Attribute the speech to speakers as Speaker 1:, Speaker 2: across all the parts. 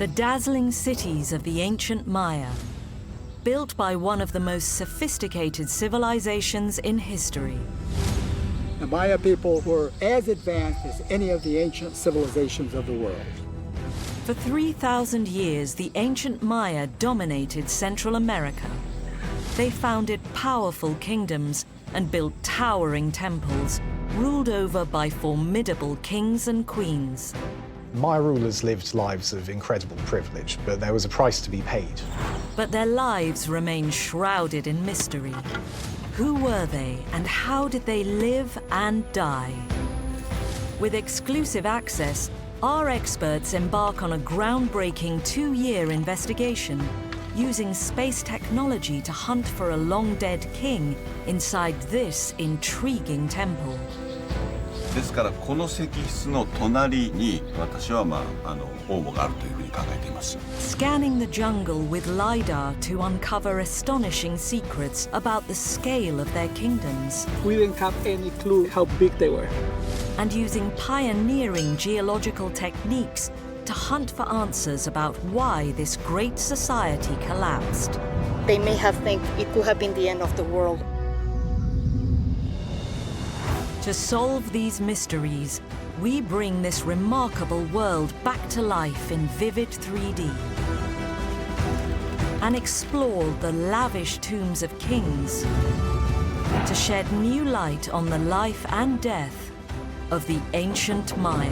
Speaker 1: The dazzling cities of the ancient Maya, built by one of the most sophisticated civilizations in history.
Speaker 2: The Maya people were as advanced as any of the ancient civilizations of the world.
Speaker 1: For 3,000 years, the ancient Maya dominated Central America. They founded powerful kingdoms and built towering temples, ruled over by formidable kings and queens.
Speaker 3: Maya rulers lived lives of incredible privilege, but there was a price to be paid.
Speaker 1: But their lives remained shrouded in mystery. Who were they, and how did they live and die? With exclusive access, our experts embark on a groundbreaking 2-year investigation, using space technology to hunt for a long-dead king inside this intriguing temple.
Speaker 4: ですからこの石室の隣に私は王墓があるというふうに考えています。
Speaker 1: Scanning the jungle with Lidar to uncover astonishing secrets about the scale of their kingdoms.
Speaker 2: We didn't have any clue how big they were.
Speaker 1: And using pioneering geological techniques to hunt for answers about why this great society collapsed.
Speaker 5: They may have think it could have been the end of the world.
Speaker 1: To solve these mysteries, we bring this remarkable world back to life in vivid 3D and explore the lavish tombs of kings to shed new light on the life and death of the ancient Maya.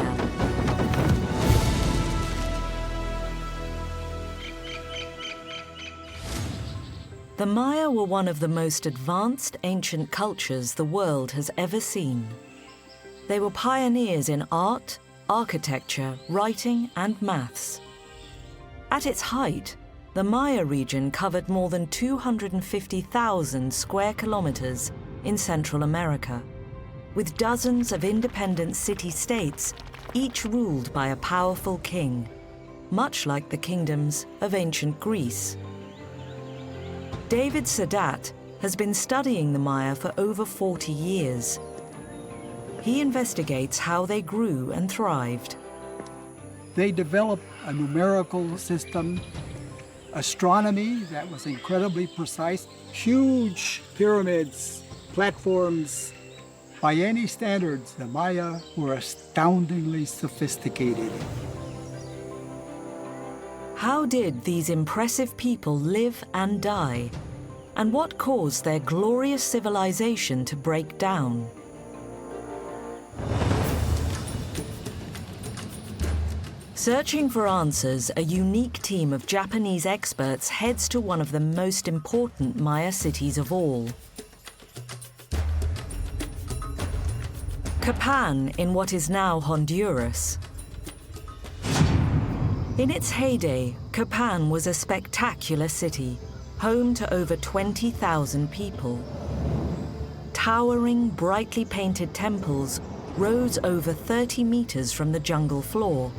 Speaker 1: The Maya were one of the most advanced ancient cultures the world has ever seen. They were pioneers in art, architecture, writing, and maths. At its height, the Maya region covered more than 250,000 square kilometers in Central America, with dozens of independent city-states, each ruled by a powerful king, much like the kingdoms of ancient Greece. David Sadat has been studying the Maya for over 40 years. He investigates how they grew and thrived.
Speaker 2: They developed a numerical system, astronomy that was incredibly precise, huge pyramids, platforms. By any standards, the Maya were astoundingly sophisticated.
Speaker 1: How did these impressive people live and die? And what caused their glorious civilization to break down? Searching for answers, a unique team of Japanese experts heads to one of the most important Maya cities of all. Copan, in what is now Honduras. In its heyday, Copan was a spectacular city, home to over 20,000 people. Towering, brightly painted temples rose over 30 meters from the jungle floor.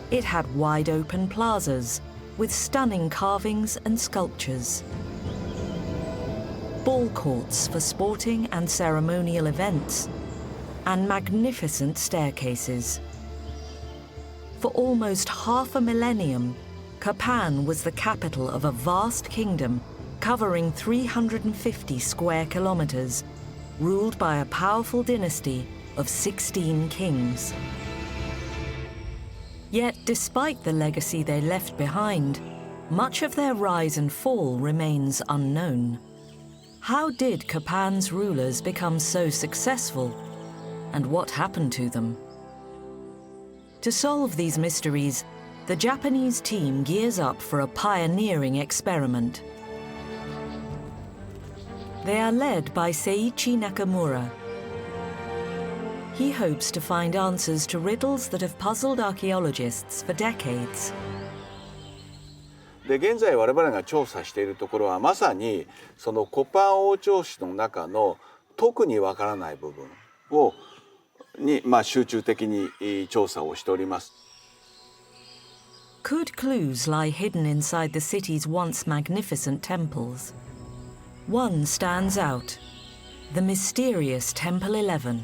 Speaker 1: It had wide-open plazas with stunning carvings and sculptures. Ball courts for sporting and ceremonial events, and magnificent staircases. For almost half a millennium, Copan was the capital of a vast kingdom covering 350 square kilometers, ruled by a powerful dynasty of 16 kings. Yet, despite the legacy they left behind, much of their rise and fall remains unknown. How did Copan's rulers become so successful, and what happened to them? To solve these mysteries, the Japanese team gears up for a pioneering experiment. They are led by Seiichi Nakamura. He hopes to find answers to riddles that have puzzled archaeologists for decades.
Speaker 4: で現在我々が調査しているところはまさにそのコパン王朝史の中の特にわからない部分を集中的に調査をしております。
Speaker 1: Could clues lie hidden inside the city's once magnificent temples? One stands out, the mysterious Temple 11.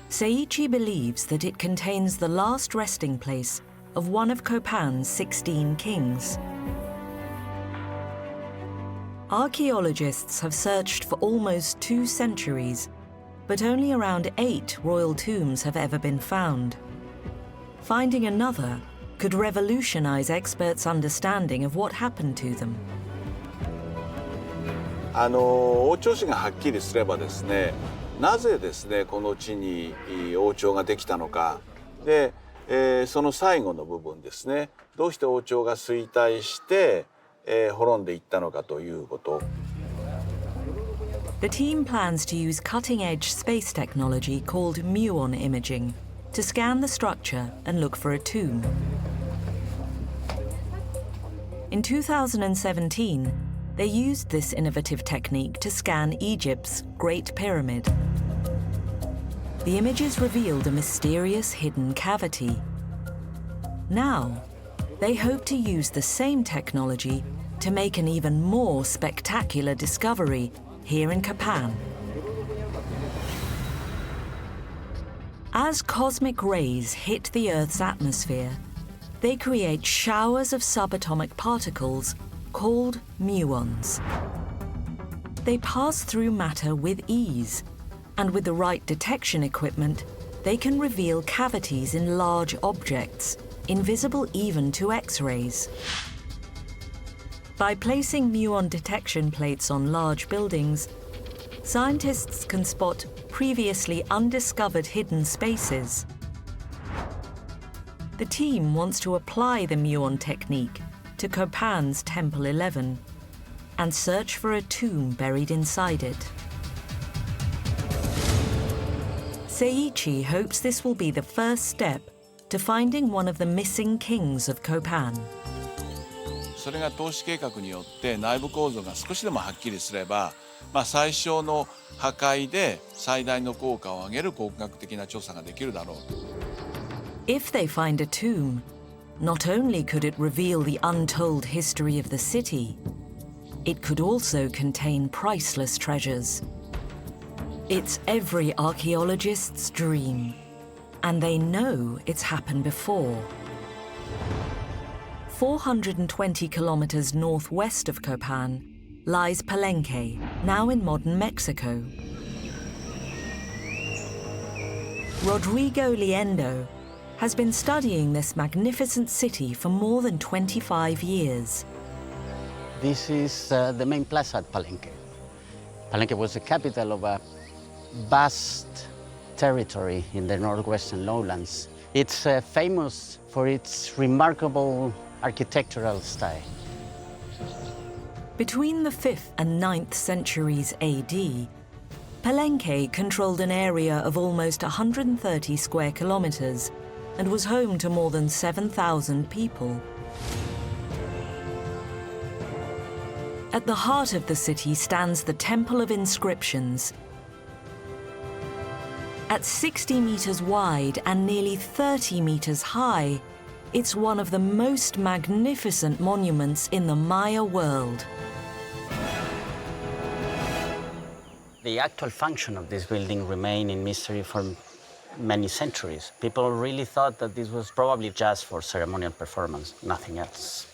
Speaker 1: Seiichi believes that it contains the last resting place of one of Copan's 16 kings. Archaeologists have searched for almost 2 centuries, but only around 8 royal tombs have ever been found. Finding another could revolutionize experts' understanding of what happened to them.
Speaker 4: 王朝史がはっきりすればですね、なぜですねこの地に王朝ができたのかで、その最後の部分ですね、どうして王朝が衰退して、滅んでいったのかということ。
Speaker 1: The team plans to use cutting-edge space technology called Muon imaging to scan the structure and look for a tomb. In 2017, they used this innovative technique to scan Egypt's Great Pyramid. The images revealed a mysterious hidden cavity. Now, they hope to use the same technology to make an even more spectacular discovery here in Copan. As cosmic rays hit the Earth's atmosphere, they create showers of subatomic particles called muons. They pass through matter with ease, and with the right detection equipment, they can reveal cavities in large objects, invisible even to X-rays. By placing muon detection plates on large buildings, scientists can spot previously undiscovered hidden spaces. The team wants to apply the muon technique to Copan's Temple 11 and search for a tomb buried inside it. Seiichi hopes this will be the first step to finding one of the missing kings of Copan.
Speaker 4: それが投資計画によって内部構造が少しでもはっきりすれば、最小の破壊で最大の効果を上げる考古学的な調査ができるだろうと。
Speaker 1: If they find a tomb, not only could it reveal the untold history of the city, it could also contain priceless treasures. It's every archaeologist's dream, and they know it's happened before. 420 kilometers northwest of Copan lies Palenque, now in modern Mexico. Rodrigo Liendo has been studying this magnificent city for more than 25 years.
Speaker 6: This is the main plaza at Palenque. Palenque was the capital of a vast territory in the northwestern lowlands. It's famous for its remarkable architectural style.
Speaker 1: Between the 5th and 9th centuries AD, Palenque controlled an area of almost 130 square kilometers and was home to more than 7,000 people. At the heart of the city stands the Temple of Inscriptions. At 60 meters wide and nearly 30 meters high, it's one of the most magnificent monuments in the Maya world.
Speaker 6: The actual function of this building remained in mystery for many centuries. People really thought that this was probably just for ceremonial performance, nothing else.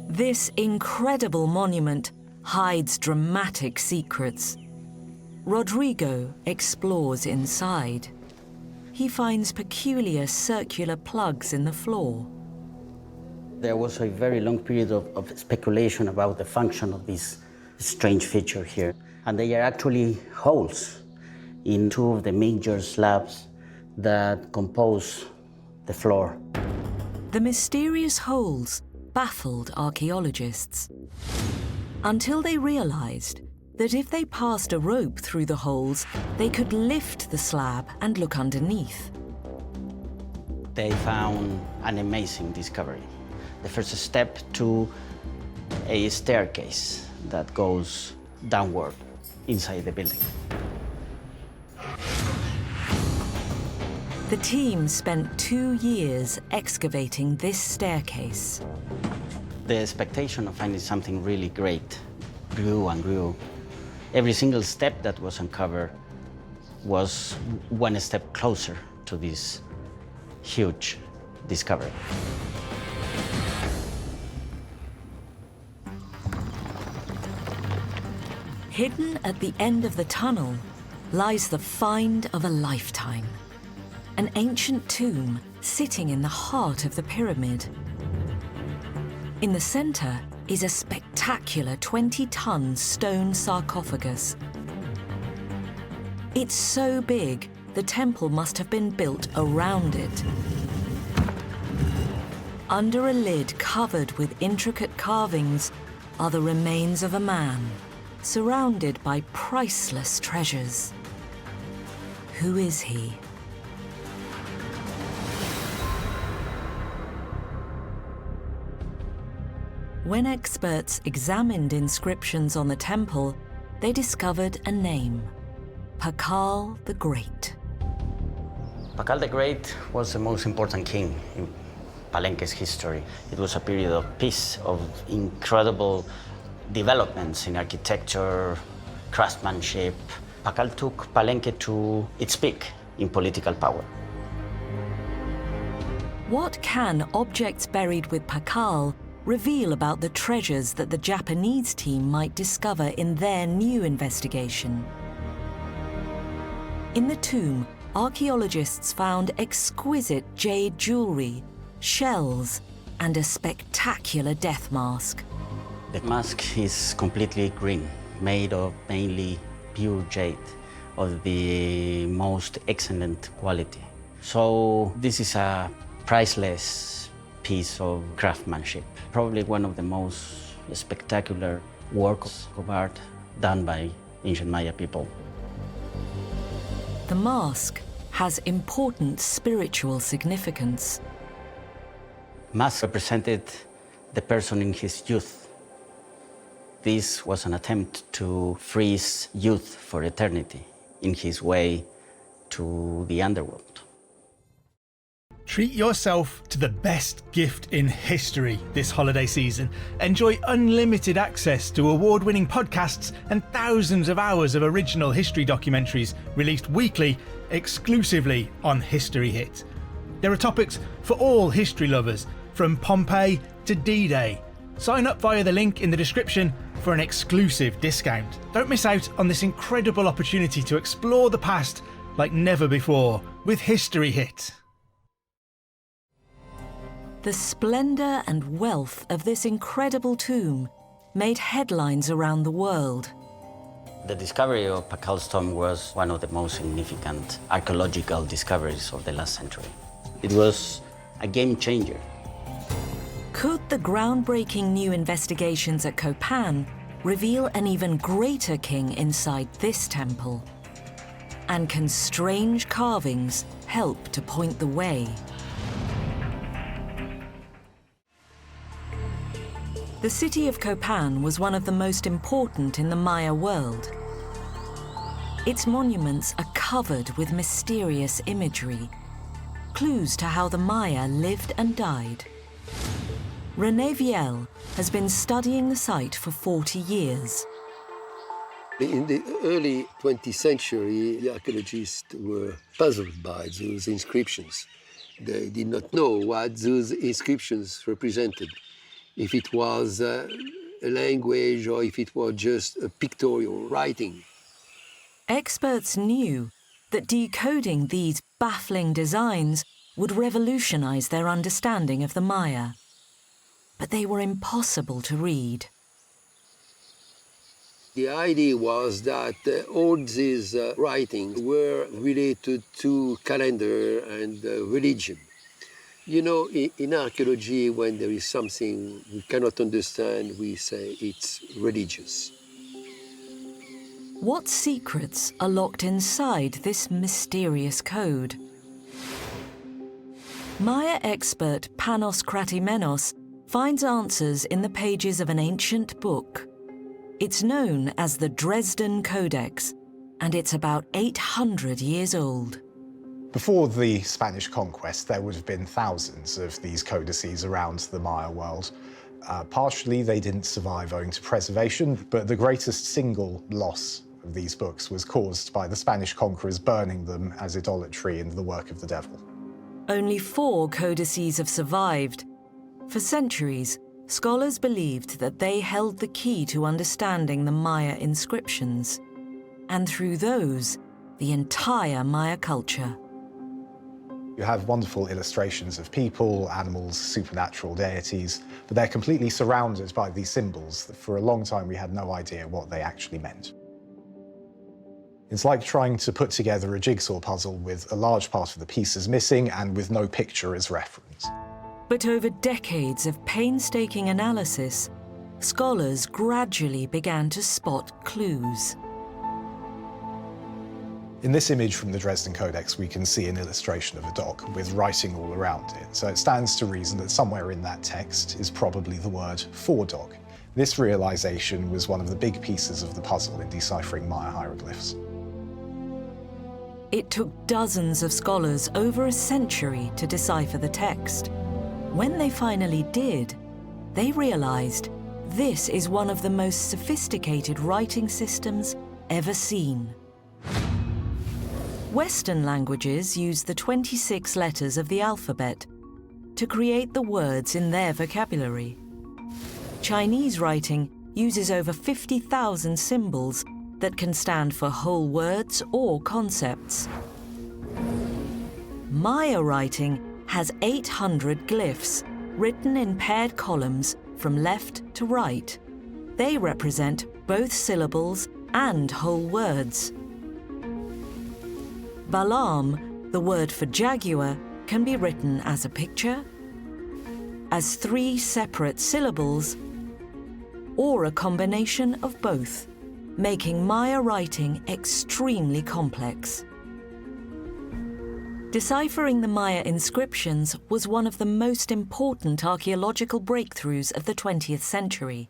Speaker 1: This incredible monument hides dramatic secrets. Rodrigo explores inside. He finds peculiar circular plugs in the floor.
Speaker 6: There was a very long period of speculation about the function of this strange feature here. And they are actually holes in 2 of the major slabs that compose the floor.
Speaker 1: The mysterious holes baffled archaeologists until they realized that if they passed a rope through the holes, they could lift the slab and look underneath.
Speaker 6: They found an amazing discovery. The first step to a staircase that goes downward inside the building.
Speaker 1: The team spent 2 years excavating this staircase.
Speaker 6: The expectation of finding something really great grew and grew. Every single step that was uncovered was one step closer to this huge discovery.
Speaker 1: Hidden at the end of the tunnel lies the find of a lifetime. An ancient tomb sitting in the heart of the pyramid. In the center is a spectacular 20-ton stone sarcophagus. It's so big, the temple must have been built around it. Under a lid covered with intricate carvings are the remains of a man, surrounded by priceless treasures. Who is he? When experts examined inscriptions on the temple, they discovered a name: Pakal the Great.
Speaker 6: Pakal the Great was the most important king in Palenque's history. It was a period of peace, of incredible developments in architecture, craftsmanship. Pakal took Palenque to its peak in political power.
Speaker 1: What can objects buried with Pakal reveal about the treasures that the Japanese team might discover in their new investigation? In the tomb, archaeologists found exquisite jade jewelry, shells, and a spectacular death mask.
Speaker 6: The mask is completely green, made of mainly pure jade of the most excellent quality. So this is a priceless piece of craftsmanship, probably one of the most spectacular works of art done by ancient Maya people.
Speaker 1: The mask has important spiritual significance.
Speaker 6: Mask represented the person in his youth. This was an attempt to freeze youth for eternity in his way to the underworld.
Speaker 7: Treat yourself to the best gift in history this holiday season. Enjoy unlimited access to award-winning podcasts and thousands of hours of original history documentaries released weekly exclusively on History Hit. There are topics for all history lovers, from Pompeii to D-Day. Sign up via the link in the description for an exclusive discount. Don't miss out on this incredible opportunity to explore the past like never before with History Hit.
Speaker 1: The splendor and wealth of this incredible tomb made headlines around the world.
Speaker 6: The discovery of Pakal's tomb was one of the most significant archaeological discoveries of the last century. It was a game changer.
Speaker 1: Could the groundbreaking new investigations at Copan reveal an even greater king inside this temple? And can strange carvings help to point the way? The city of Copan was one of the most important in the Maya world. Its monuments are covered with mysterious imagery, clues to how the Maya lived and died. René Viel has been studying the site for 40 years.
Speaker 8: In the early 20th century, the archaeologists were puzzled by those inscriptions. They did not know what those inscriptions represented, if it was a language or if it was just a pictorial writing.
Speaker 1: Experts knew that decoding these baffling designs would revolutionize their understanding of the Maya. But they were impossible to read.
Speaker 8: The idea was that all these writings were related to calendar and religion. You know, in archaeology, when there is something we cannot understand, we say it's religious.
Speaker 1: What secrets are locked inside this mysterious code? Maya expert Panos Kratimenos finds answers in the pages of an ancient book. It's known as the Dresden Codex, and it's about 800 years old.
Speaker 3: Before the Spanish conquest, there would have been thousands of these codices around the Maya world. Partially, they didn't survive owing to preservation, but the greatest single loss of these books was caused by the Spanish conquerors burning them as idolatry and the work of the devil.
Speaker 1: Only 4 codices have survived. For centuries, scholars believed that they held the key to understanding the Maya inscriptions, and through those, the entire Maya culture.
Speaker 3: You have wonderful illustrations of people, animals, supernatural deities, but they're completely surrounded by these symbols that for a long time we had no idea what they actually meant. It's like trying to put together a jigsaw puzzle with a large part of the pieces missing and with no picture as reference.
Speaker 1: But over decades of painstaking analysis, scholars gradually began to spot clues.
Speaker 3: In this image from the Dresden Codex, we can see an illustration of a dog with writing all around it. So it stands to reason that somewhere in that text is probably the word for dog. This realization was one of the big pieces of the puzzle in deciphering Maya hieroglyphs.
Speaker 1: It took dozens of scholars over a century to decipher the text. When they finally did, they realized this is one of the most sophisticated writing systems ever seen. Western languages use the 26 letters of the alphabet to create the words in their vocabulary. Chinese writing uses over 50,000 symbols that can stand for whole words or concepts. Maya writing has 800 glyphs written in paired columns from left to right. They represent both syllables and whole words. Balam, the word for jaguar, can be written as a picture, as 3 separate syllables, or a combination of both, making Maya writing extremely complex. Deciphering the Maya inscriptions was one of the most important archaeological breakthroughs of the 20th century.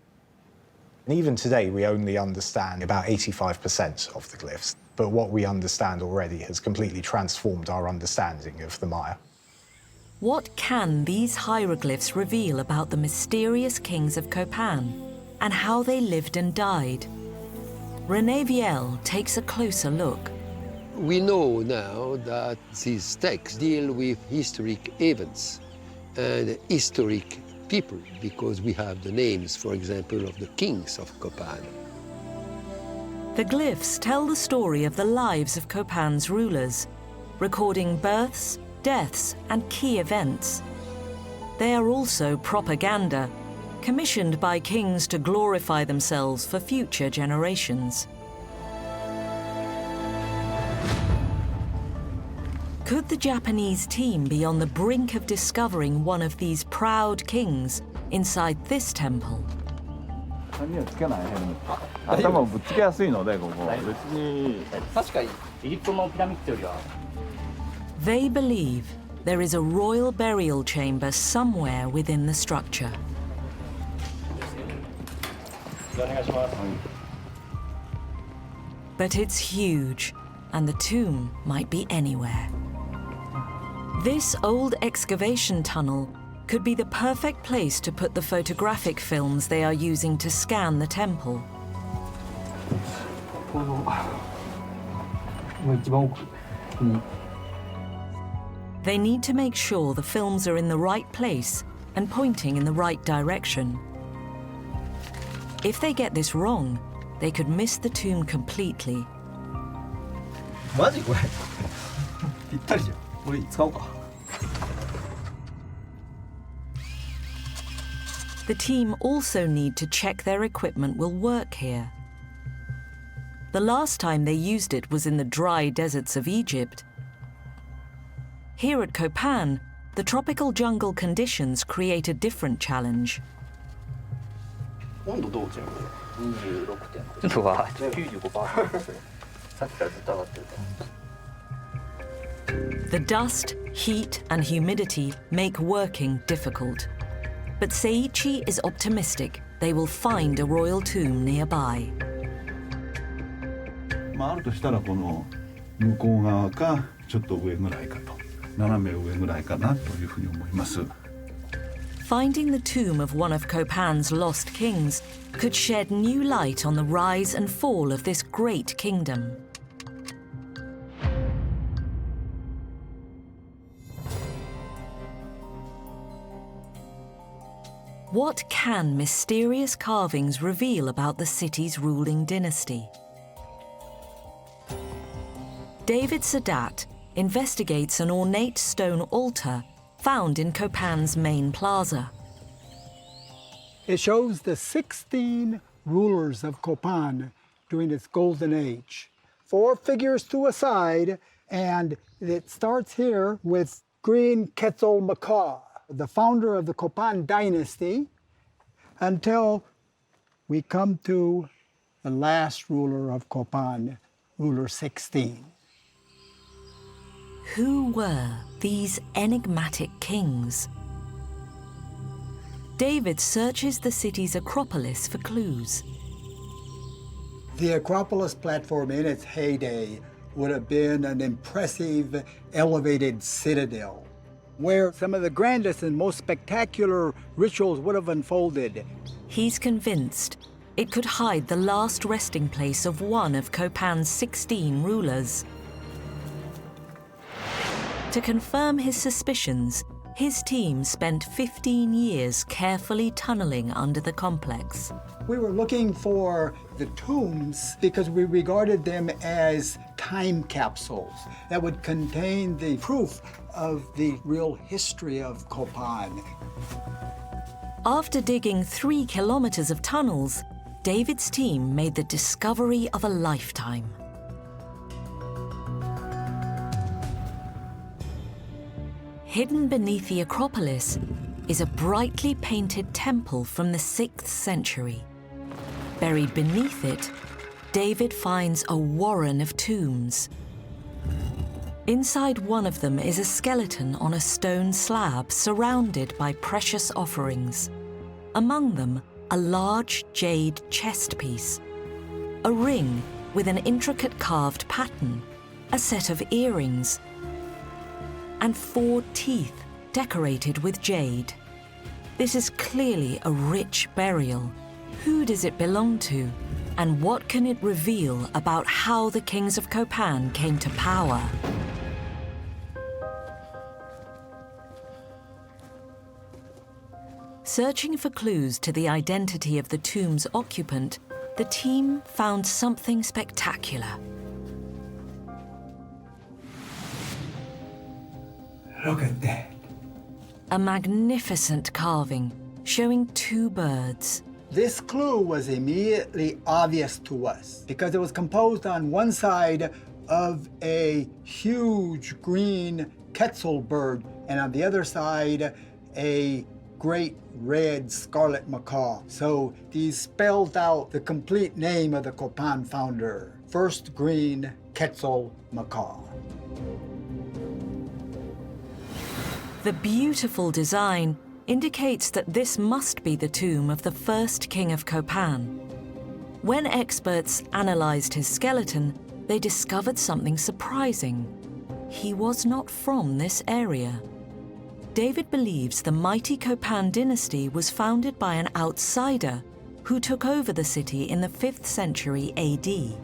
Speaker 3: And even today, we only understand about 85% of the glyphs, but what we understand already has completely transformed our understanding of the Maya.
Speaker 1: What can these hieroglyphs reveal about the mysterious kings of Copan and how they lived and died? René Viel takes a closer look.
Speaker 8: We know now that these texts deal with historic events and historic people, because we have the names, for example, of the kings of Copan.
Speaker 1: The glyphs tell the story of the lives of Copan's rulers, recording births, deaths, and key events. They are also propaganda, commissioned by kings to glorify themselves for future generations. Could the Japanese team be on the brink of discovering one of these proud kings inside this temple? They believe there is a royal burial chamber somewhere within the structure. But it's huge, and the tomb might be anywhere. This old excavation tunnel could be the perfect place to put the photographic films they are using to scan the temple. They need to make sure the films are in the right place and pointing in the right direction. If they get this wrong, they could miss the tomb completely. The team also need to check their equipment will work here. The last time they used it was in the dry deserts of Egypt. Here at Copan, the tropical jungle conditions create a different challenge. The dust, heat, and humidity make working difficult. But Seiichi is optimistic they will find a royal tomb nearby.
Speaker 9: あるとしたらこの向こう側かちょっと上ぐらいかと、斜め上ぐらいかなというふうに思います。
Speaker 1: Finding the tomb of one of Copan's lost kings could shed new light on the rise and fall of this great kingdom. What can mysterious carvings reveal about the city's ruling dynasty? David Sadat investigates an ornate stone altar found in Copan's main plaza.
Speaker 2: It shows the 16 rulers of Copan during its golden age. 4 figures to a side, and it starts here with Green Quetzalcoatl, the founder of the Copan dynasty, until we come to the last ruler of Copan, ruler 16.
Speaker 1: Who were these enigmatic kings? David searches the city's Acropolis for clues.
Speaker 2: The Acropolis platform in its heyday would have been an impressive, elevated citadel, where some of the grandest and most spectacular rituals would have unfolded.
Speaker 1: He's convinced it could hide the last resting place of one of Copan's 16 rulers. To confirm his suspicions, his team spent 15 years carefully tunneling under the complex.
Speaker 2: We were looking for the tombs because we regarded them as time capsules that would contain the proof of the real history of Copan.
Speaker 1: After digging 3 kilometers of tunnels, David's team made the discovery of a lifetime. Hidden beneath the Acropolis is a brightly painted temple from the 6th century. Buried beneath it, David finds a warren of tombs. Inside one of them is a skeleton on a stone slab surrounded by precious offerings. Among them, a large jade chest piece, a ring with an intricate carved pattern, a set of earrings, and 4 teeth decorated with jade. This is clearly a rich burial. Who does it belong to? And what can it reveal about how the kings of Copan came to power? Searching for clues to the identity of the tomb's occupant, the team found something spectacular.
Speaker 2: Look at that.
Speaker 1: A magnificent carving showing 2 birds.
Speaker 2: This clue was immediately obvious to us because it was composed on one side of a huge green quetzal bird and on the other side a great red scarlet macaw. So these spelled out the complete name of the Copan founder, First Green Quetzal Macaw.
Speaker 1: The beautiful design indicates that this must be the tomb of the first king of Copan. When experts analyzed his skeleton, they discovered something surprising. He was not from this area. David believes the mighty Copan dynasty was founded by an outsider who took over the city in the 5th century AD.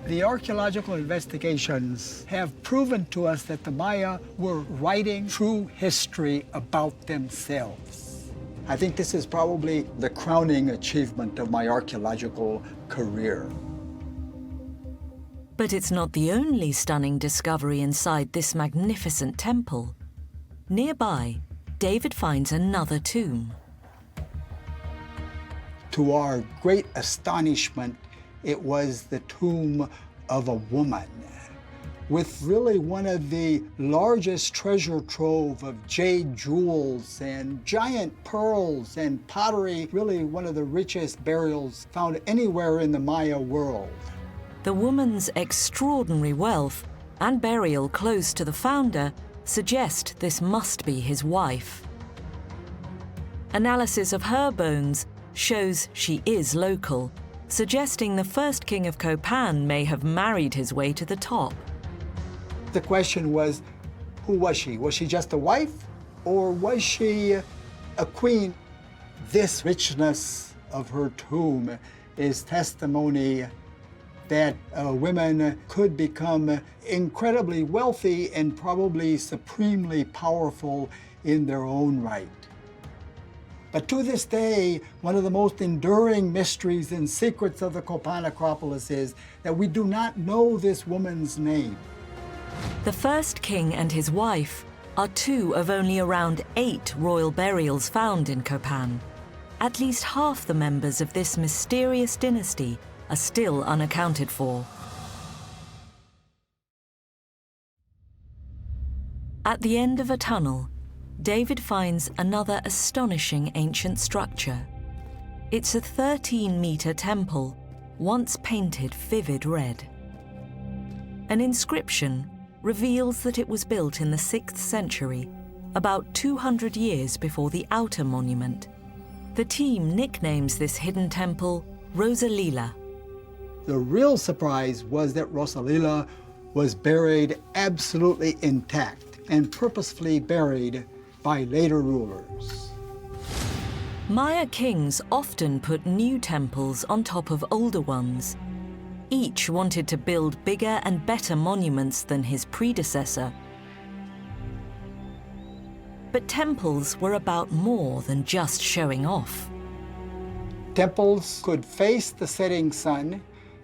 Speaker 2: The archaeological investigations have proven to us that the Maya were writing true history about themselves. I think this is probably the crowning achievement of my archaeological career.
Speaker 1: But it's not the only stunning discovery inside this magnificent temple. Nearby, David finds another tomb.
Speaker 2: To our great astonishment, it was the tomb of a woman with really one of the largest treasure trove of jade jewels and giant pearls and pottery, really one of the richest burials found anywhere in the Maya world.
Speaker 1: The woman's extraordinary wealth and burial close to the founder suggest this must be his wife. Analysis of her bones shows she is local, suggesting the first king of Copan may have married his way to the top.
Speaker 2: The question was, who was she? Was she just a wife, or was she a queen. This richness of her tomb is testimony that women could become incredibly wealthy and probably supremely powerful in their own right. But to this day, one of the most enduring mysteries and secrets of the Copan Acropolis is that we do not know this woman's name.
Speaker 1: The first king and his wife are two of only around 8 royal burials found in Copan. At least half the members of this mysterious dynasty are still unaccounted for. At the end of a tunnel, David finds another astonishing ancient structure. It's a 13-meter temple, once painted vivid red. An inscription reveals that it was built in the 6th century, about 200 years before the outer monument. The team nicknames this hidden temple Rosalila.
Speaker 2: The real surprise was that Rosalila was buried absolutely intact and purposefully buried by later rulers.
Speaker 1: Maya kings often put new temples on top of older ones. Each wanted to build bigger and better monuments than his predecessor. But temples were about more than just showing off.
Speaker 2: Temples could face the setting sun.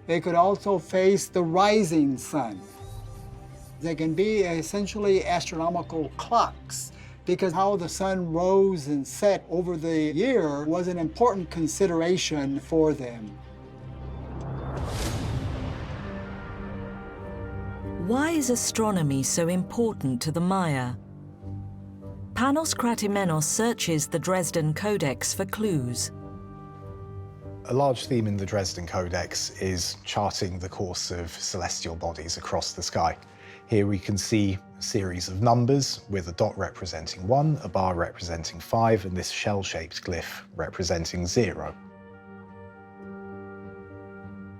Speaker 2: They could also face the rising sun. They can be essentially astronomical clocks, because how the sun rose and set over the year was an important consideration for them.
Speaker 1: Why is astronomy so important to the Maya? Panos Kratimenos searches the Dresden Codex for clues.
Speaker 3: A large theme in the Dresden Codex is charting the course of celestial bodies across the sky. Here we can see a series of numbers with a dot representing 1, a bar representing 5, and this shell-shaped glyph representing 0.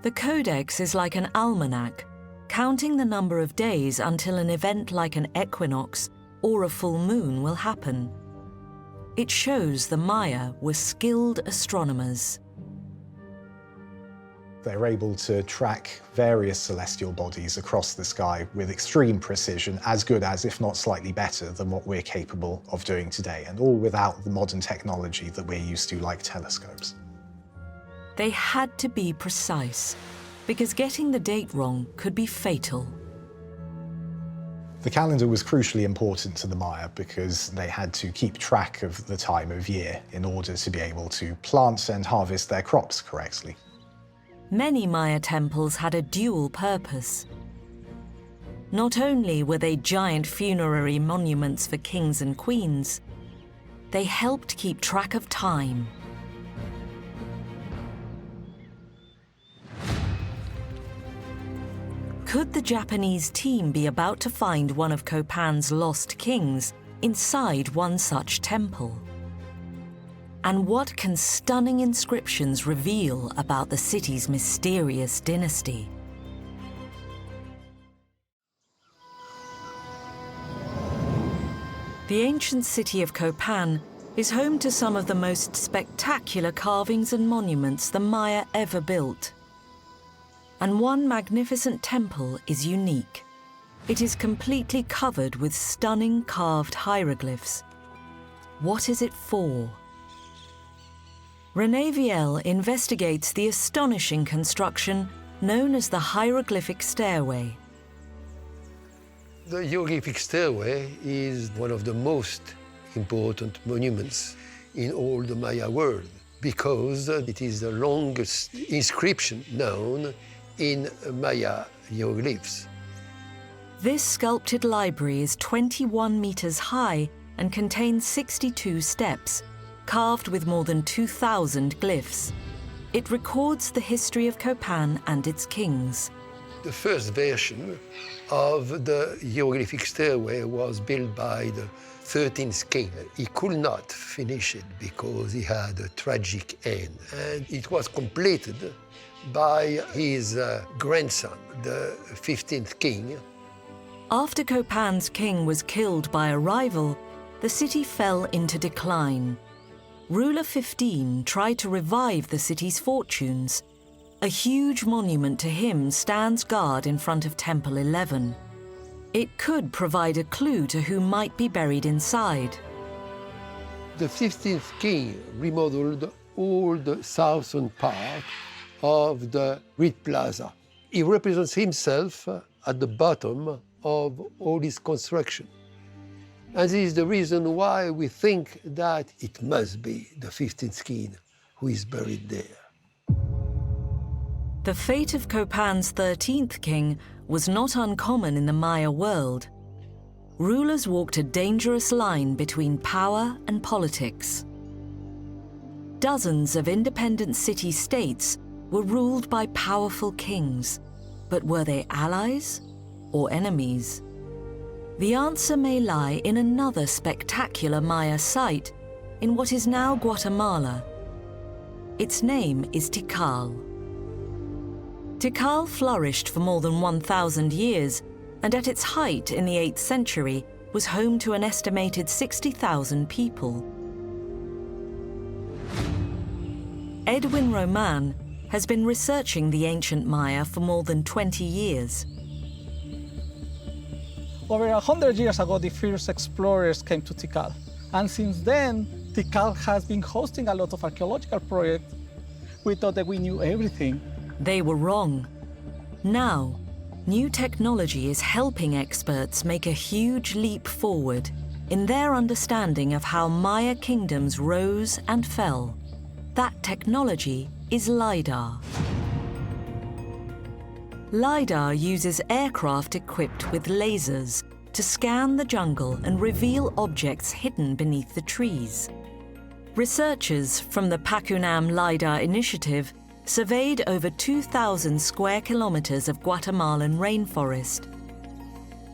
Speaker 1: The Codex is like an almanac, counting the number of days until an event like an equinox or a full moon will happen. It shows the Maya were skilled astronomers.
Speaker 3: They're able to track various celestial bodies across the sky with extreme precision, as good as, if not slightly better, than what we're capable of doing today, and all without the modern technology that we're used to, like telescopes.
Speaker 1: They had to be precise, because getting the date wrong could be fatal.
Speaker 3: The calendar was crucially important to the Maya because they had to keep track of the time of year in order to be able to plant and harvest their crops correctly.
Speaker 1: Many Maya temples had a dual purpose. Not only were they giant funerary monuments for kings and queens, they helped keep track of time. Could the Japanese team be about to find one of Copan's lost kings inside one such temple? And what can stunning inscriptions reveal about the city's mysterious dynasty? The ancient city of Copan is home to some of the most spectacular carvings and monuments the Maya ever built. And one magnificent temple is unique. It is completely covered with stunning carved hieroglyphs. What is it for? René Viel investigates the astonishing construction known as the hieroglyphic stairway.
Speaker 8: The hieroglyphic stairway is one of the most important monuments in all the Maya world because it is the longest inscription known in Maya hieroglyphs.
Speaker 1: This sculpted library is 21 meters high and contains 62 steps, carved with more than 2,000 glyphs. It records the history of Copan and its kings.
Speaker 8: The first version of the hieroglyphic stairway was built by the 13th king. He could not finish it because he had a tragic end. And it was completed by his grandson, the 15th king.
Speaker 1: After Copan's king was killed by a rival, the city fell into decline. ruler 15 tried to revive the city's fortunes. A huge monument to him stands guard in front of Temple 11. It could provide a clue to who might be buried inside.
Speaker 8: The 15th king remodeled all the southern part of the Great Plaza. He represents himself at the bottom of all this construction. And this is the reason why we think that it must be the 15th king who is buried there.
Speaker 1: The fate of Copan's 13th king was not uncommon in the Maya world. Rulers walked a dangerous line between power and politics. Dozens of independent city-states were ruled by powerful kings, but were they allies or enemies? The answer may lie in another spectacular Maya site in what is now Guatemala. Its name is Tikal. Tikal flourished for more than 1,000 years, and at its height in the 8th century was home to an estimated 60,000 people. Edwin Roman has been researching the ancient Maya for more than 20 years.
Speaker 10: Over 100 years ago, the first explorers came to Tikal. And since then, Tikal has been hosting a lot of archaeological projects. We thought that we knew everything.
Speaker 1: They were wrong. Now, new technology is helping experts make a huge leap forward in their understanding of how Maya kingdoms rose and fell. That technology is Lidar. Lidar uses aircraft equipped with lasers to scan the jungle and reveal objects hidden beneath the trees. Researchers from the Pacunam Lidar Initiative surveyed over 2,000 square kilometers of Guatemalan rainforest.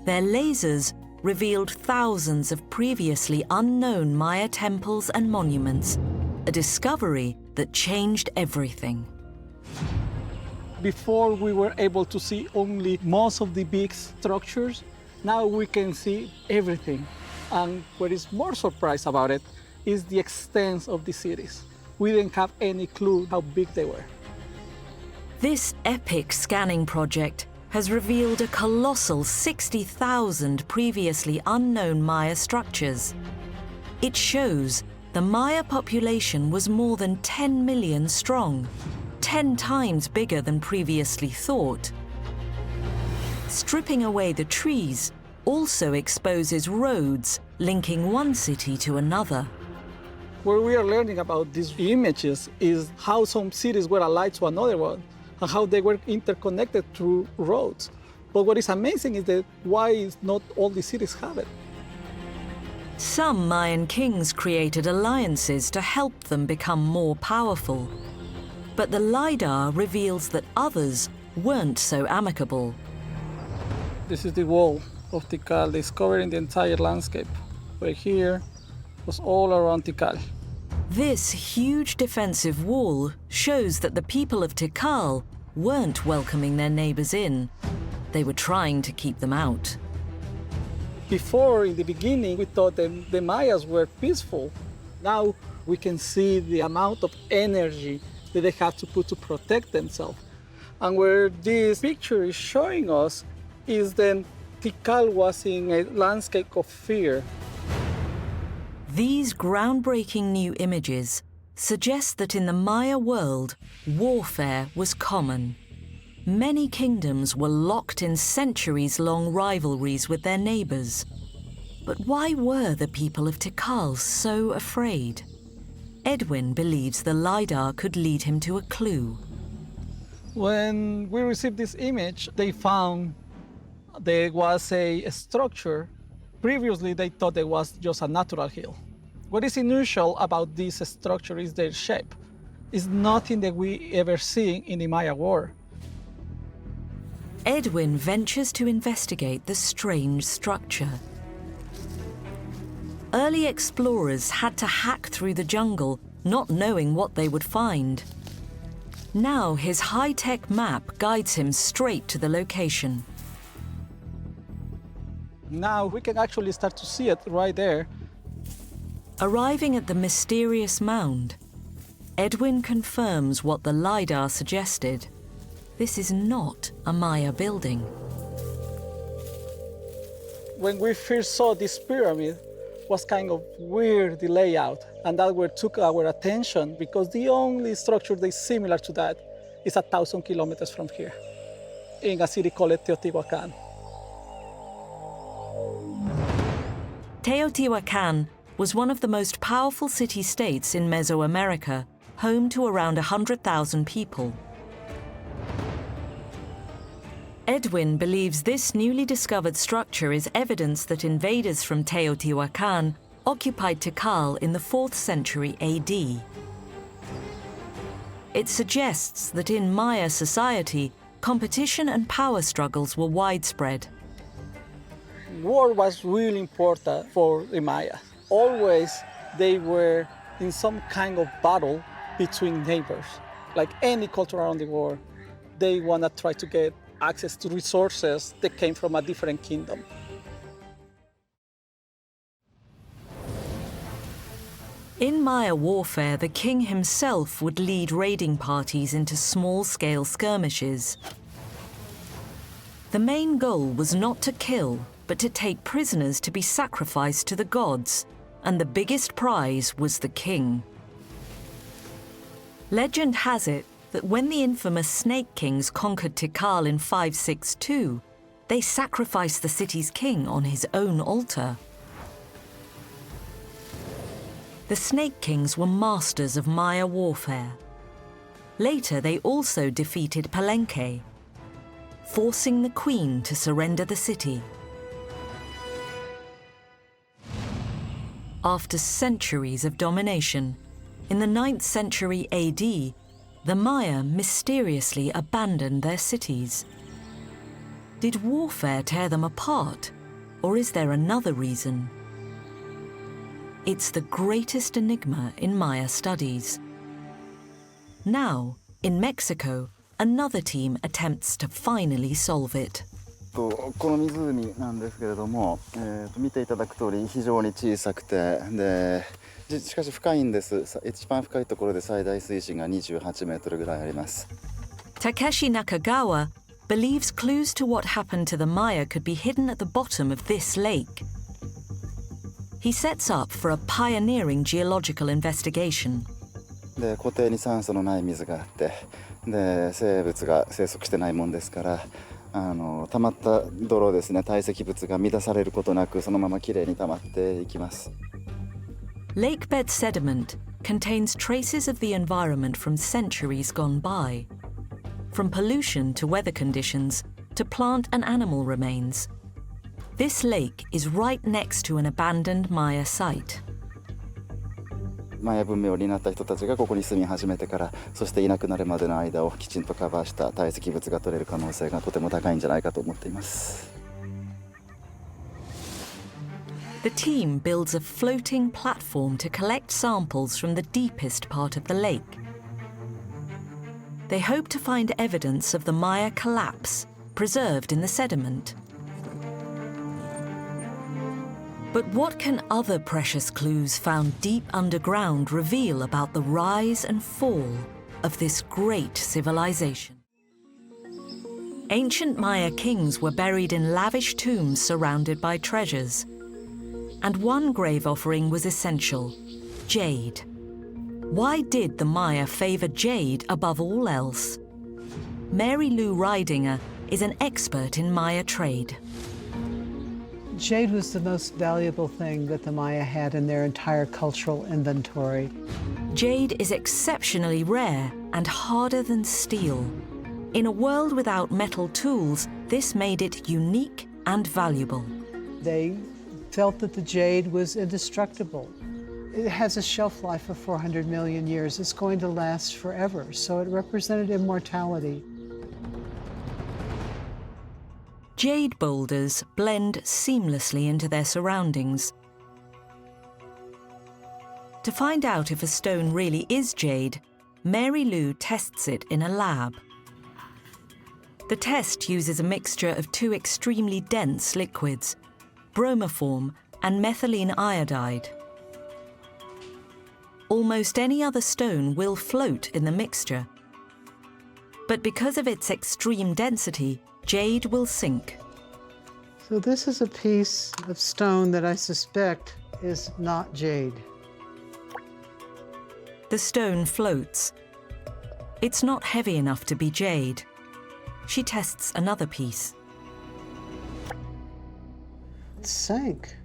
Speaker 1: Their lasers revealed thousands of previously unknown Maya temples and monuments, a discovery that changed everything.
Speaker 10: Before, we were able to see only most of the big structures. Now we can see everything. And what is more surprised about it is the extent of the cities. We didn't have any clue how big they were.
Speaker 1: This epic scanning project has revealed a colossal 60,000 previously unknown Maya structures. It shows the Maya population was more than 10 million strong, 10 times bigger than previously thought. Stripping away the trees also exposes roads linking one city to another.
Speaker 10: What we are learning about these images is how some cities were allied to another one and how they were interconnected through roads. But what is amazing is that why not all the cities have it?
Speaker 1: Some Mayan kings created alliances to help them become more powerful. But the Lidar reveals that others weren't so amicable.
Speaker 10: This is the wall of Tikal, discovering the entire landscape. Where here was all around Tikal.
Speaker 1: This huge defensive wall shows that the people of Tikal weren't welcoming their neighbors in. They were trying to keep them out.
Speaker 10: Before, in the beginning, we thought that the Mayas were peaceful. Now we can see the amount of energy that they had to put to protect themselves. And where this picture is showing us is that Tikal was in a landscape of fear.
Speaker 1: These groundbreaking new images suggest that in the Maya world, warfare was common. Many kingdoms were locked in centuries-long rivalries with their neighbors. But why were the people of Tikal so afraid? Edwin believes the Lidar could lead him to a clue.
Speaker 10: When we received this image, they found there was a structure. Previously, they thought it was just a natural hill. What is unusual about this structure is their shape. It's nothing that we ever see in the Maya world.
Speaker 1: Edwin ventures to investigate the strange structure. Early explorers had to hack through the jungle, not knowing what they would find. Now his high-tech map guides him straight to the location.
Speaker 10: Now we can actually start to see it right there.
Speaker 1: Arriving at the mysterious mound, Edwin confirms what the Lidar suggested. This is not a Maya building.
Speaker 10: When we first saw this pyramid, was kind of weird, the layout, and that took our attention because the only structure that is similar to that is 1,000 kilometers from here, in a city called Teotihuacan.
Speaker 1: Teotihuacan was one of the most powerful city-states in Mesoamerica, home to around 100,000 people. Edwin believes this newly discovered structure is evidence that invaders from Teotihuacan occupied Pakal in the 4th century AD. It suggests that in Maya society, competition and power struggles were widespread.
Speaker 10: War was really important for the Maya. Always they were in some kind of battle between neighbors. Like any culture around the world, they want to try to get access to resources that came from a different kingdom.
Speaker 1: In Maya warfare, the king himself would lead raiding parties into small-scale skirmishes. The main goal was not to kill, but to take prisoners to be sacrificed to the gods, and the biggest prize was the king. Legend has it that when the infamous Snake Kings conquered Tikal in 562, they sacrificed the city's king on his own altar. The Snake Kings were masters of Maya warfare. Later, they also defeated Palenque, forcing the queen to surrender the city. After centuries of domination, in the 9th century AD, the Maya mysteriously abandoned their cities. Did warfare tear them apart, or is there another reason? It's the greatest enigma in Maya studies. Now, in Mexico, another team attempts to finally solve it.
Speaker 11: この湖なんですけれども、見ていただく通り非常に小さくて、でしかし深いんです。一番深いところで最大水深が28メートルぐらいあります。
Speaker 1: Takeshi Nakagawa believes clues to what happened to the Maya could be hidden at the bottom of this lake. He sets up for a pioneering geological investigation.
Speaker 11: で湖底に酸素のない水があって、で生物が生息してないもんですから、溜まった泥ですね、堆積物が乱されることなくそのままきれいに溜まっていきます。
Speaker 1: Lakebed sediment contains traces of the environment from centuries gone by, from pollution to weather conditions to plant and animal remains. This lake is right next to an abandoned Maya site.
Speaker 11: マヤ文明を担った人たちがここに住み始めてから、そしていなくなるまでの間をきちんとカバーした堆積物が取れる可能性がとても高いんじゃないかと思っています。
Speaker 1: The team builds a floating platform to collect samples from the deepest part of the lake. They hope to find evidence of the Maya collapse preserved in the sediment. But what can other precious clues found deep underground reveal about the rise and fall of this great civilization? Ancient Maya kings were buried in lavish tombs surrounded by treasures. And one grave offering was essential: jade. Why did the Maya favor jade above all else? Mary Lou Ridinger is an expert in Maya trade.
Speaker 12: Jade was the most valuable thing that the Maya had in their entire cultural inventory.
Speaker 1: Jade is exceptionally rare and harder than steel. In a world without metal tools, this made it unique and valuable.
Speaker 12: They felt that the jade was indestructible. It has a shelf life of 400 million years. It's going to last forever, so it represented immortality.
Speaker 1: Jade boulders blend seamlessly into their surroundings. To find out if a stone really is jade, Mary Lou tests it in a lab. The test uses a mixture of two extremely dense liquids, bromoform and methylene iodide. almost any other stone will float in the mixture. But because of its extreme density, jade will sink.
Speaker 12: So this is a piece of stone that I suspect is not jade.
Speaker 1: The stone floats. It's not heavy enough to be jade. She tests another piece.
Speaker 12: It sank.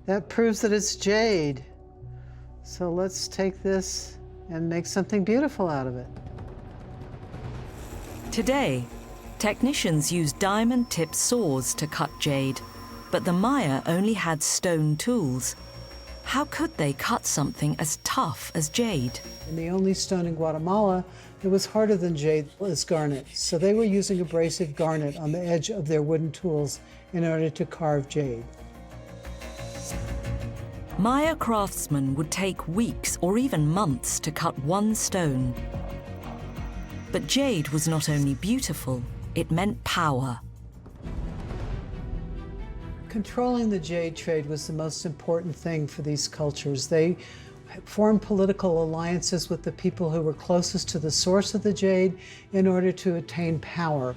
Speaker 12: That proves that it's jade. So let's take this and make something beautiful out of it.
Speaker 1: Today, technicians use diamond-tipped saws to cut jade, but the Maya only had stone tools. How could they cut something as tough as jade?
Speaker 12: And the only stone in Guatemala that was harder than jade was garnet. So they were using abrasive garnet on the edge of their wooden tools in order to carve jade.
Speaker 1: Maya craftsmen would take weeks or even months to cut one stone. But jade was not only beautiful, it meant power.
Speaker 12: Controlling the jade trade was the most important thing for these cultures. They formed political alliances with the people who were closest to the source of the jade in order to attain power.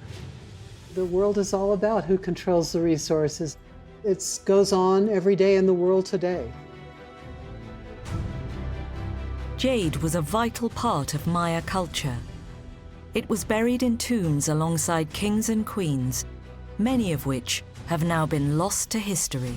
Speaker 12: The world is all about who controls the resources. It goes on every day in the world today.
Speaker 1: Jade was a vital part of Maya culture. It was buried in tombs alongside kings and queens, many of which have now been lost to history.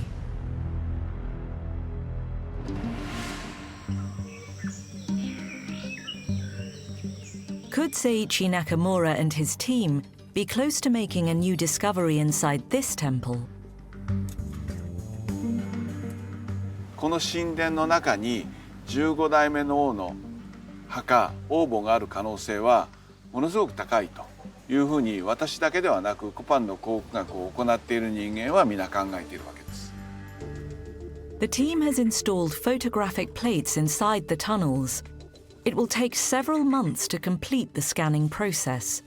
Speaker 1: Could Seiichi Nakamura and his team be close to making a new discovery inside this temple?
Speaker 4: この神殿の中に15代目の王の墓、王墓がある可能性はものすごく高いというふうに私だけではなくコパンの考古学を行っている人間は皆考えているわけです。
Speaker 1: The team has installed photographic plates inside the tunnels. It will take several months to complete the scanning process.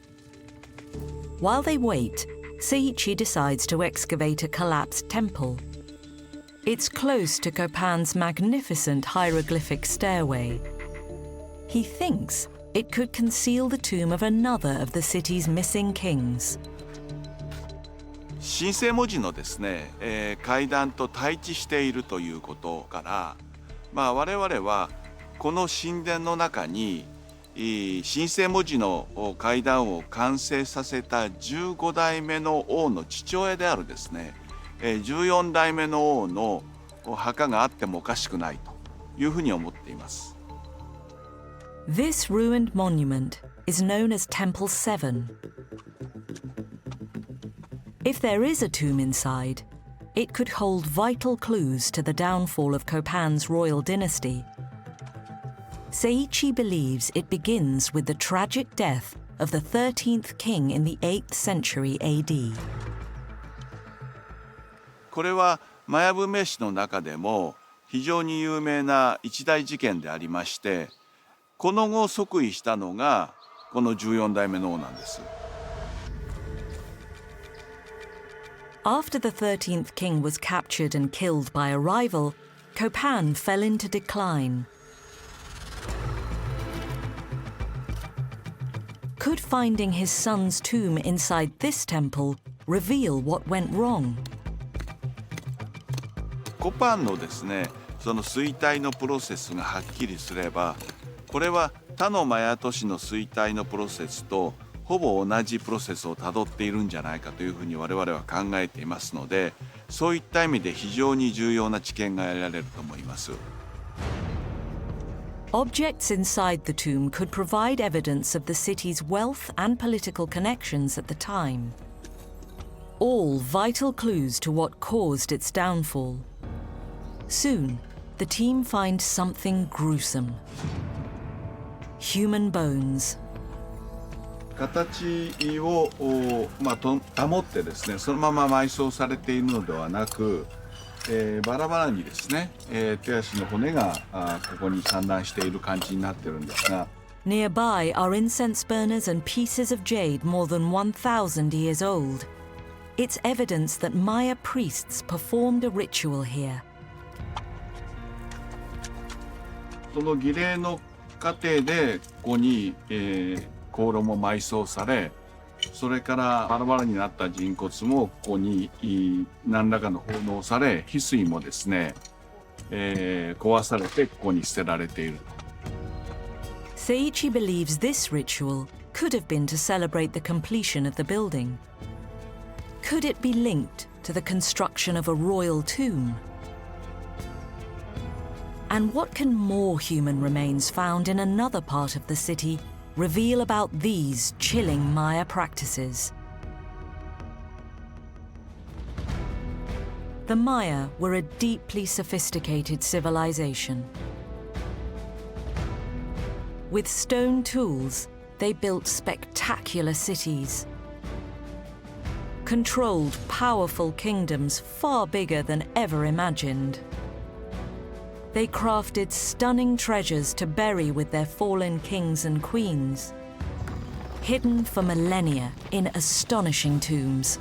Speaker 1: While they wait, Seiichi decides to excavate a collapsed temple. It's close to Copan's magnificent hieroglyphic stairway. He thinks it could conceal the tomb of another of the city's missing kings.
Speaker 4: 神聖文字のですね、階段と対峙しているということから、我々はこの神殿の中に神聖文字の階段を完成させた15代目の王の父親であるですね、14代目の王の墓があってもおかしくないというふうに思っています。
Speaker 1: This ruined monument is known as Temple 7. If there is a tomb inside, it could hold vital clues to the downfall of Copan's royal dynasty. Seiichi believes it begins with the tragic death of the 13th king in the 8th century AD.
Speaker 4: これはマヤ文明史の中でも非常に有名な一大事件でありまして、この後即位したのがこの14代目の王なんです。
Speaker 1: After the 13th king was captured and killed by a rival, Copan fell into decline. Could finding his son's tomb inside this temple reveal what went wrong?
Speaker 4: コパンのですね、その衰退のプロセスがはっきりすれば、これは他のマヤ都市の衰退のプロセスとほぼ同じプロセスをたどっているんじゃないかというふうに我々は考えていますので、そういった意味で非常に重要な知見が得られると思います。
Speaker 1: Objects inside the tomb could provide evidence of the city's wealth and political connections at the time. All vital clues to what caused its downfall. Soon, the team finds something gruesome. Human bones.
Speaker 4: 形を保ってですね、そのまま埋葬されているのではなく、バラバラにですね、手足の骨がここに散乱している感じになってるんですが。
Speaker 1: Nearby are incense burners and pieces of jade more than 1,000 years old. It's evidence that Maya priests performed a ritual here.
Speaker 9: その儀礼の過程でここに、香炉も埋葬され、それからバラバラになった人骨もここに何らかの奉納され、翡翠もですね、壊されてここに捨てられている。
Speaker 1: Seiichi believes this ritual could have been to celebrate the completion of the building. Could it be linked to the construction of a royal tomb? And what can more human remains found in another part of the city reveal about these chilling Maya practices? The Maya were a deeply sophisticated civilization. With stone tools, they built spectacular cities, controlled powerful kingdoms far bigger than ever imagined. They crafted stunning treasures to bury with their fallen kings and queens, hidden for millennia in astonishing tombs.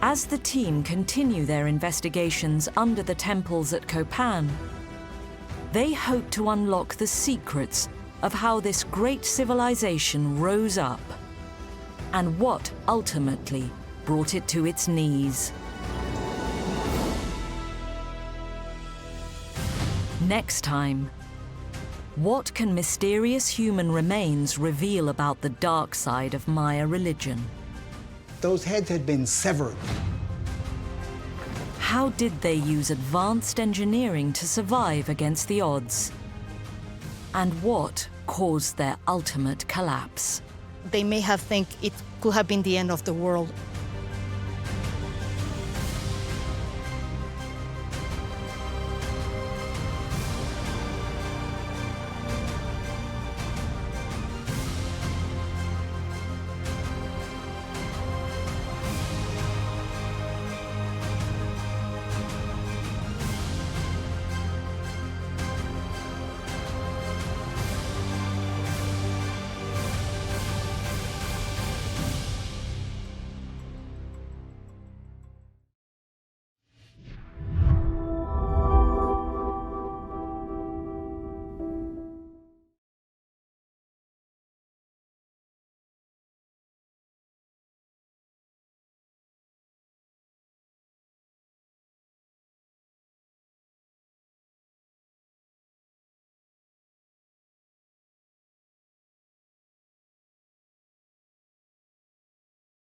Speaker 1: As the team continue their investigations under the temples at Copan, they hope to unlock the secrets of how this great civilization rose up and what ultimately brought it to its knees. Next time, what can mysterious human remains reveal about the dark side of Maya religion?
Speaker 2: Those heads had been severed.
Speaker 1: How did they use advanced engineering to survive against the odds? And what caused their ultimate collapse?
Speaker 5: They may have think it could have been the end of the world